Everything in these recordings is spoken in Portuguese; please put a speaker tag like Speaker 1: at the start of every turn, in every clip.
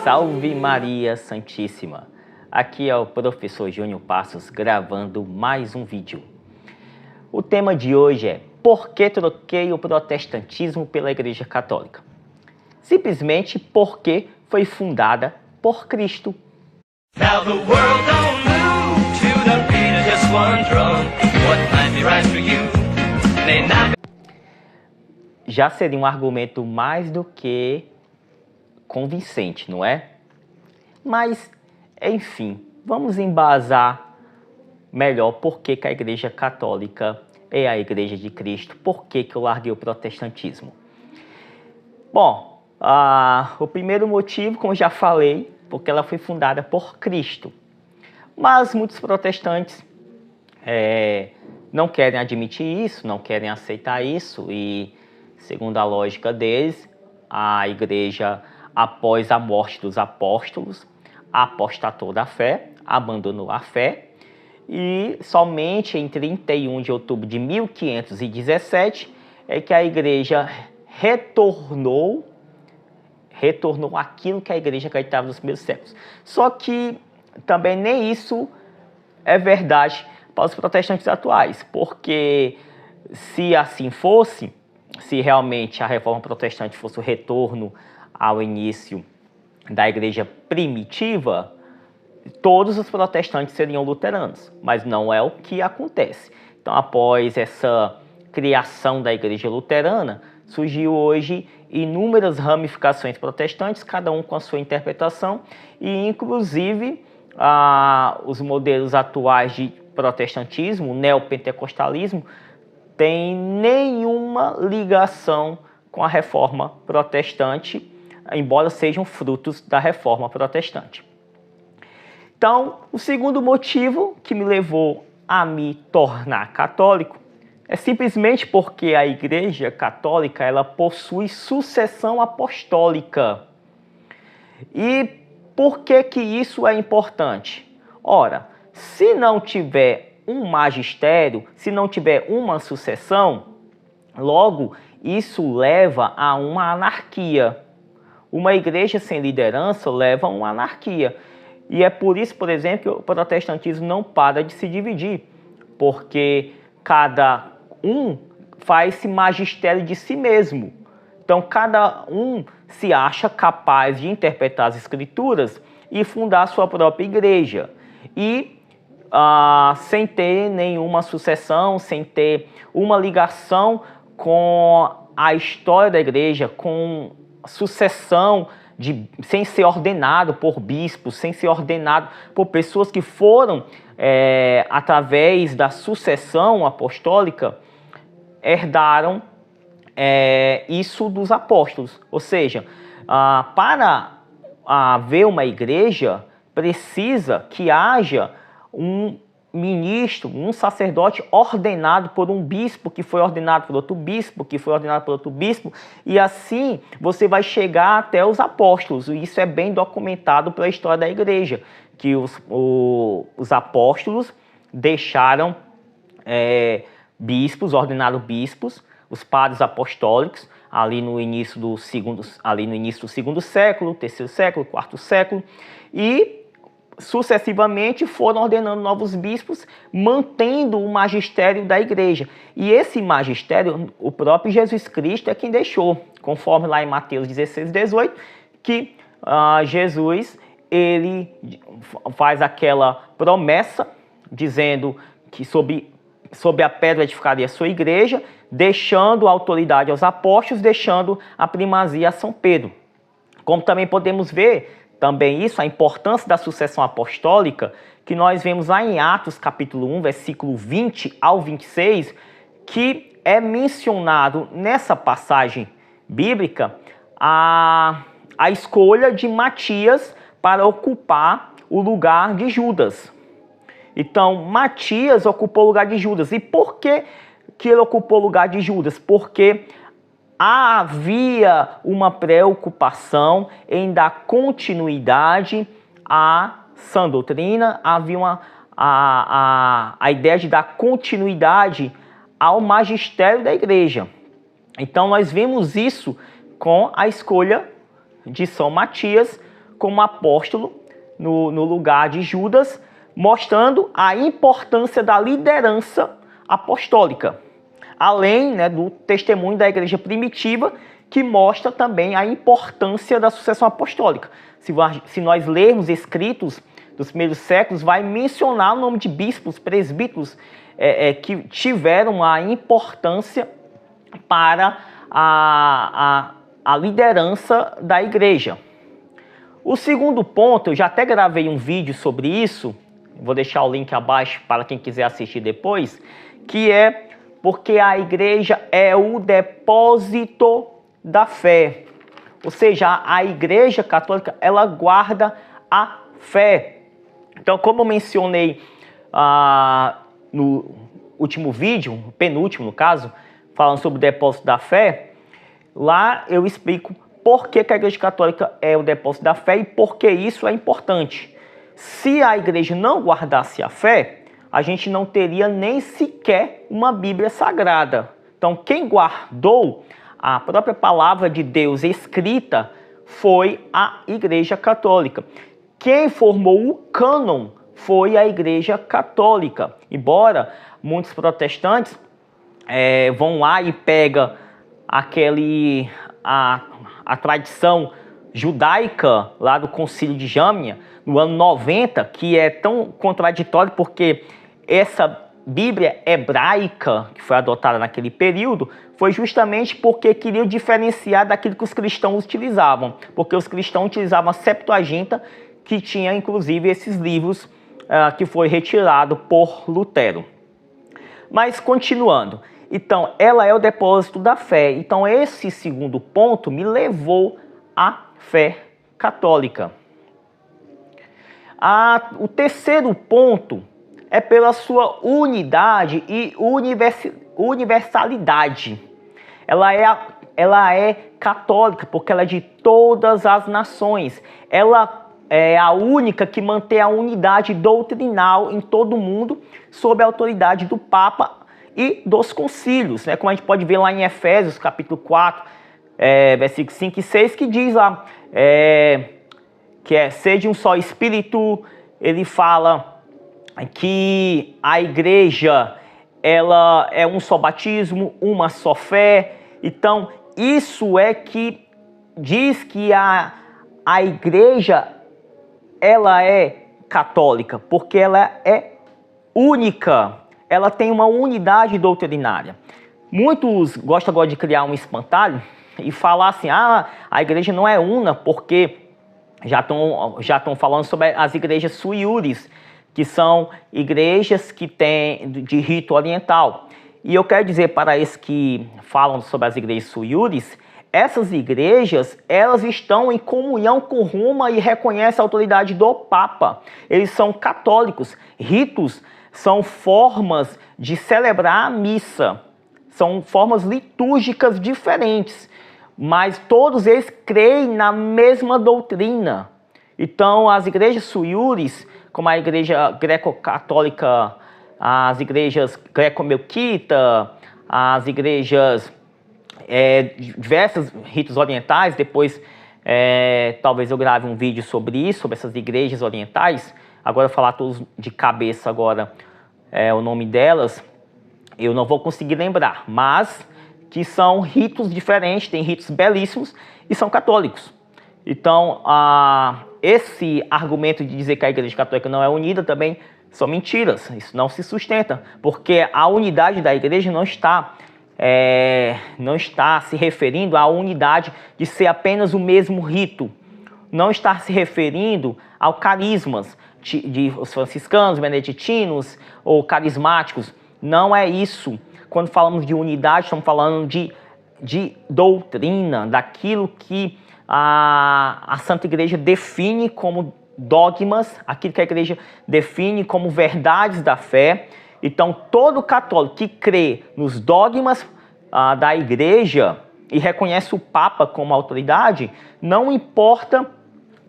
Speaker 1: Salve Maria Santíssima! Aqui é o professor Júnior Passos gravando mais um vídeo. O tema de hoje é: por que troquei o protestantismo pela Igreja Católica? Simplesmente porque foi fundada por Cristo. Now the world don't move to the beat of just one drum. What might be right for you may not. Já seria um argumento mais do que convincente, não é? Mas, enfim, vamos embasar melhor por que a Igreja Católica é a Igreja de Cristo, por que eu larguei o protestantismo. Bom, o primeiro motivo, como já falei, porque ela foi fundada por Cristo. Mas muitos protestantes não querem admitir isso, não querem aceitar isso e, segundo a lógica deles, a Igreja, após a morte dos apóstolos, apostatou da fé, abandonou a fé e somente em 31 de outubro de 1517 é que a Igreja retornou aquilo que a Igreja acreditava nos primeiros séculos. Só que também nem isso é verdade para os protestantes atuais, porque se assim fosse, se realmente a Reforma Protestante fosse o retorno ao início da Igreja primitiva, todos os protestantes seriam luteranos, mas não é o que acontece. Então, após essa criação da Igreja luterana, surgiu hoje inúmeras ramificações protestantes, cada um com a sua interpretação, e inclusive os modelos atuais de protestantismo, o neopentecostalismo, tem nenhuma ligação com a Reforma Protestante, embora sejam frutos da Reforma Protestante. Então, o segundo motivo que me levou a me tornar católico é simplesmente porque a Igreja Católica ela possui sucessão apostólica. E por que que isso é importante? Ora, se não tiver um magistério, se não tiver uma sucessão, logo isso leva a uma anarquia. Uma igreja sem liderança leva a uma anarquia. E é por isso, por exemplo, que o protestantismo não para de se dividir, porque cada um faz-se magistério de si mesmo. Então, cada um se acha capaz de interpretar as escrituras e fundar a sua própria igreja. E sem ter nenhuma sucessão, sem ter uma ligação com a história da igreja, com sucessão, sem ser ordenado por bispos, sem ser ordenado por pessoas que foram, através da sucessão apostólica, herdaram isso dos apóstolos. Ou seja, para haver uma igreja, precisa que haja um ministro, um sacerdote ordenado por um bispo, que foi ordenado por outro bispo, que foi ordenado por outro bispo, e assim você vai chegar até os apóstolos. E isso é bem documentado pela história da igreja, que os apóstolos deixaram bispos, ordenaram bispos, os padres apostólicos, ali no início do segundo século, terceiro século, quarto século, e sucessivamente foram ordenando novos bispos, mantendo o magistério da igreja. E esse magistério, o próprio Jesus Cristo é quem deixou, conforme lá em Mateus 16, 18, que Jesus ele faz aquela promessa, dizendo que sobre a pedra edificaria a sua igreja, deixando a autoridade aos apóstolos, deixando a primazia a São Pedro. Como também podemos ver também isso, a importância da sucessão apostólica, que nós vemos lá em Atos capítulo 1, versículo 20 ao 26, que é mencionado nessa passagem bíblica a escolha de Matias para ocupar o lugar de Judas. Então, Matias ocupou o lugar de Judas. E por que ele ocupou o lugar de Judas? Porque havia uma preocupação em dar continuidade à sã doutrina, havia a ideia de dar continuidade ao magistério da igreja. Então nós vemos isso com a escolha de São Matias como apóstolo no lugar de Judas, mostrando a importância da liderança apostólica, além, né, do testemunho da igreja primitiva, que mostra também a importância da sucessão apostólica. Se nós lermos escritos dos primeiros séculos, vai mencionar o nome de bispos, presbíteros, que tiveram a importância para a liderança da igreja. O segundo ponto, eu já até gravei um vídeo sobre isso, vou deixar o link abaixo para quem quiser assistir depois, que é porque a igreja é o depósito da fé. Ou seja, a igreja católica, ela guarda a fé. Então, como eu mencionei no último vídeo, penúltimo no caso, falando sobre o depósito da fé, lá eu explico por que a igreja católica é o depósito da fé e por que isso é importante. Se a igreja não guardasse a fé, a gente não teria nem sequer uma Bíblia Sagrada. Então, quem guardou a própria palavra de Deus escrita foi a Igreja Católica. Quem formou o cânon foi a Igreja Católica. Embora muitos protestantes vão lá e pegam a tradição judaica lá do Concílio de Jamnia, no ano 90, que é tão contraditório porque essa Bíblia hebraica, que foi adotada naquele período, foi justamente porque queriam diferenciar daquilo que os cristãos utilizavam. Porque os cristãos utilizavam a Septuaginta, que tinha inclusive esses livros que foi retirado por Lutero. Mas continuando, então ela é o depósito da fé. Então esse segundo ponto me levou à fé católica. O terceiro ponto é pela sua unidade e universalidade. Ela é católica porque ela é de todas as nações. Ela é a única que mantém a unidade doutrinal em todo o mundo sob a autoridade do Papa e dos concílios, né? Como a gente pode ver lá em Efésios, capítulo 4, versículos 5 e 6, que diz lá que sede um só Espírito. Ele fala que a igreja ela é um só batismo, uma só fé. Então, isso é que diz que a igreja ela é católica, porque ela é única, ela tem uma unidade doutrinária. Muitos gostam agora de criar um espantalho e falar assim, a igreja não é una, porque já estão falando sobre as igrejas suiures, que são igrejas que têm de rito oriental. E eu quero dizer para esses que falam sobre as igrejas suiures, essas igrejas, elas estão em comunhão com Roma e reconhecem a autoridade do Papa. Eles são católicos. Ritos são formas de celebrar a missa. São formas litúrgicas diferentes. Mas todos eles creem na mesma doutrina. Então, as igrejas suiures, como a igreja greco-católica, as igrejas greco-melquita, as igrejas diversos ritos orientais, depois talvez eu grave um vídeo sobre isso, sobre essas igrejas orientais. Agora eu vou falar todos de cabeça agora o nome delas, eu não vou conseguir lembrar, mas que são ritos diferentes, tem ritos belíssimos e são católicos. Então, esse argumento de dizer que a igreja católica não é unida também são mentiras, isso não se sustenta, porque a unidade da igreja não está se referindo à unidade de ser apenas o mesmo rito, não está se referindo ao carismas de os franciscanos, beneditinos ou carismáticos, não é isso. Quando falamos de unidade, estamos falando de doutrina, daquilo que a Santa Igreja define como dogmas, aquilo que a Igreja define como verdades da fé. Então, todo católico que crê nos dogmas da Igreja e reconhece o Papa como autoridade, não importa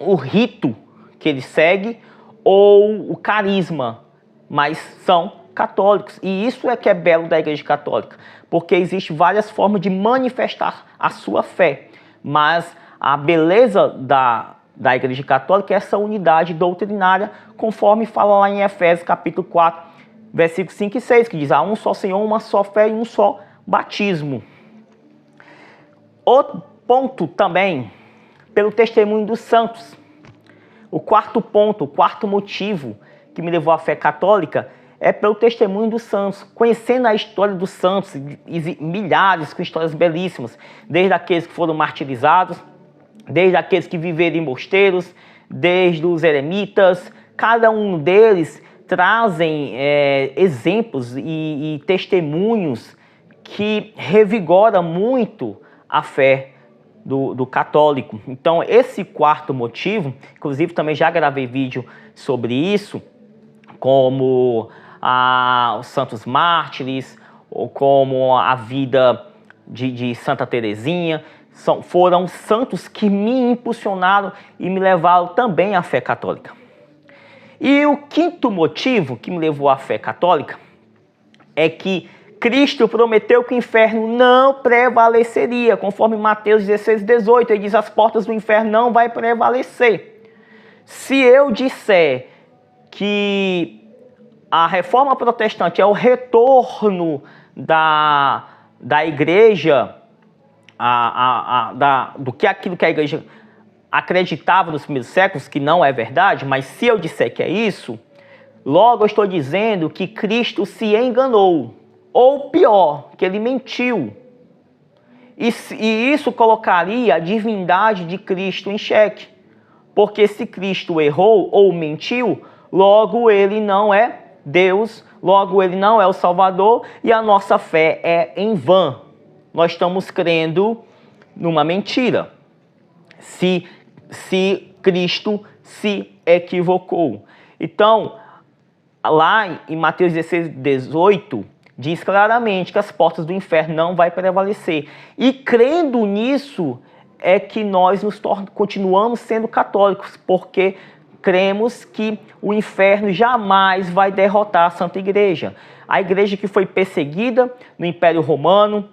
Speaker 1: o rito que ele segue ou o carisma, mas são católicos. E isso é que é belo da Igreja Católica, porque existem várias formas de manifestar a sua fé, mas a beleza da Igreja Católica é essa unidade doutrinária, conforme fala lá em Efésios capítulo 4, versículos 5 e 6, que diz: há um só Senhor, uma só fé e um só batismo. Outro ponto também, pelo testemunho dos santos. O quarto ponto, o quarto motivo que me levou à fé católica é pelo testemunho dos santos. Conhecendo a história dos santos, milhares com histórias belíssimas, desde aqueles que foram martirizados, desde aqueles que viveram em mosteiros, desde os eremitas, cada um deles trazem exemplos e testemunhos que revigoram muito a fé do católico. Então, esse quarto motivo, inclusive também já gravei vídeo sobre isso, como os santos mártires, ou como a vida de Santa Teresinha, foram santos que me impulsionaram e me levaram também à fé católica. E o quinto motivo que me levou à fé católica é que Cristo prometeu que o inferno não prevaleceria, conforme Mateus 16, 18, ele diz: as portas do inferno não vai prevalecer. Se eu disser que a reforma protestante é o retorno da igreja, do que aquilo que a igreja acreditava nos primeiros séculos, que não é verdade, mas se eu disser que é isso, logo eu estou dizendo que Cristo se enganou. Ou pior, que ele mentiu. E isso colocaria a divindade de Cristo em xeque. Porque se Cristo errou ou mentiu, logo ele não é Deus, logo ele não é o Salvador e a nossa fé é em vão. Nós estamos crendo numa mentira. Se Cristo se equivocou. Então, lá em Mateus 16, 18... diz claramente que as portas do inferno não vai prevalecer. E crendo nisso é que nós continuamos sendo católicos, porque cremos que o inferno jamais vai derrotar a Santa Igreja. A igreja que foi perseguida no Império Romano,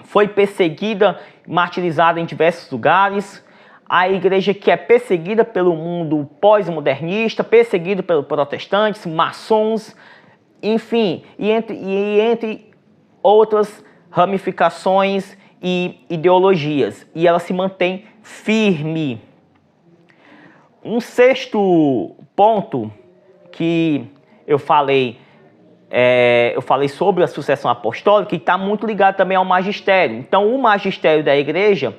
Speaker 1: foi perseguida, martirizada em diversos lugares. A igreja que é perseguida pelo mundo pós-modernista, perseguida pelos protestantes, maçons, enfim, e entre outras ramificações e ideologias. E ela se mantém firme. Um sexto ponto que eu falei sobre a sucessão apostólica e está muito ligado também ao magistério. Então, o magistério da igreja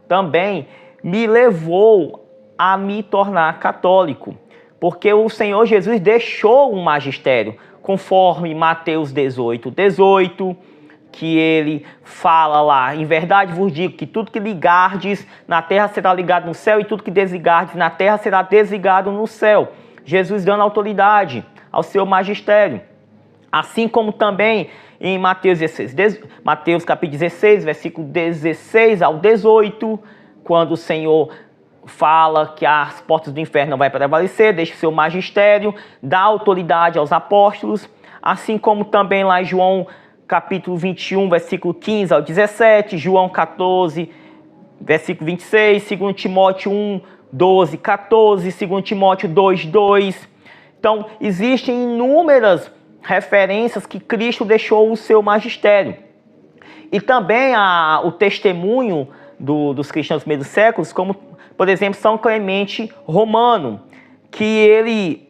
Speaker 1: também me levou a me tornar católico, porque o Senhor Jesus deixou um magistério, conforme Mateus 18, 18, que ele fala lá: em verdade vos digo que tudo que ligardes na terra será ligado no céu, e tudo que desligardes na terra será desligado no céu. Jesus dando autoridade ao seu magistério. Assim como também em Mateus capítulo 16, versículo 16 ao 18, quando o Senhor fala que as portas do inferno não vai prevalecer, deixa o seu magistério, dá autoridade aos apóstolos, assim como também lá em João capítulo 21, versículo 15 ao 17, João 14, versículo 26, 2 Timóteo 1, 12, 14, 2 Timóteo 2, 2. Então, existem inúmeras referências que Cristo deixou o seu magistério. E também o testemunho dos cristãos dos primeiros séculos, como, por exemplo, São Clemente Romano, que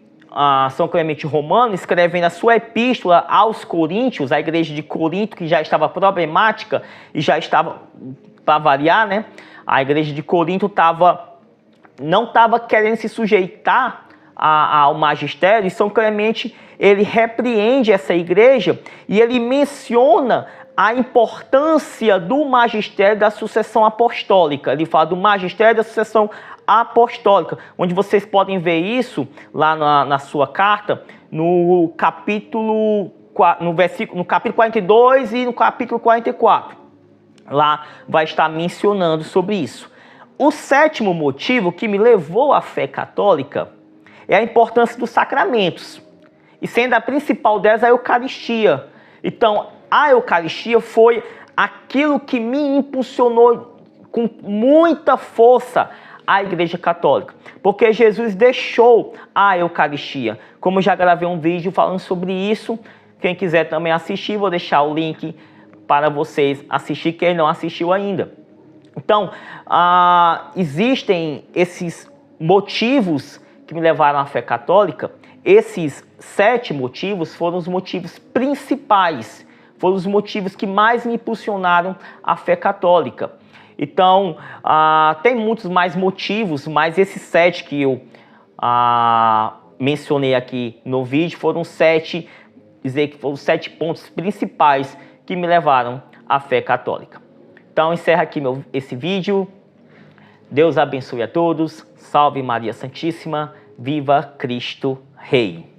Speaker 1: São Clemente Romano, escrevendo a sua epístola aos Coríntios, a igreja de Corinto, que já estava problemática e já estava, para variar, né? A igreja de Corinto não estava querendo se sujeitar ao magistério, e São Clemente, ele repreende essa igreja e ele menciona a importância do magistério da sucessão apostólica. Ele fala do magistério da sucessão apostólica, onde vocês podem ver isso lá na sua carta, no capítulo 42 e no capítulo 44. Lá vai estar mencionando sobre isso. O sétimo motivo que me levou à fé católica é a importância dos sacramentos, e sendo a principal delas a Eucaristia. Então, a Eucaristia foi aquilo que me impulsionou com muita força à Igreja Católica, porque Jesus deixou a Eucaristia. Como eu já gravei um vídeo falando sobre isso, quem quiser também assistir, vou deixar o link para vocês assistir, quem não assistiu ainda. Então, existem esses motivos que me levaram à fé católica. Esses 7 motivos foram os motivos principais, foram os motivos que mais me impulsionaram à fé católica. Então, tem muitos mais motivos, mas esses 7 que eu mencionei aqui no vídeo foram 7 pontos principais que me levaram à fé católica. Então, encerro aqui esse vídeo. Deus abençoe a todos. Salve Maria Santíssima. Viva Cristo Rei.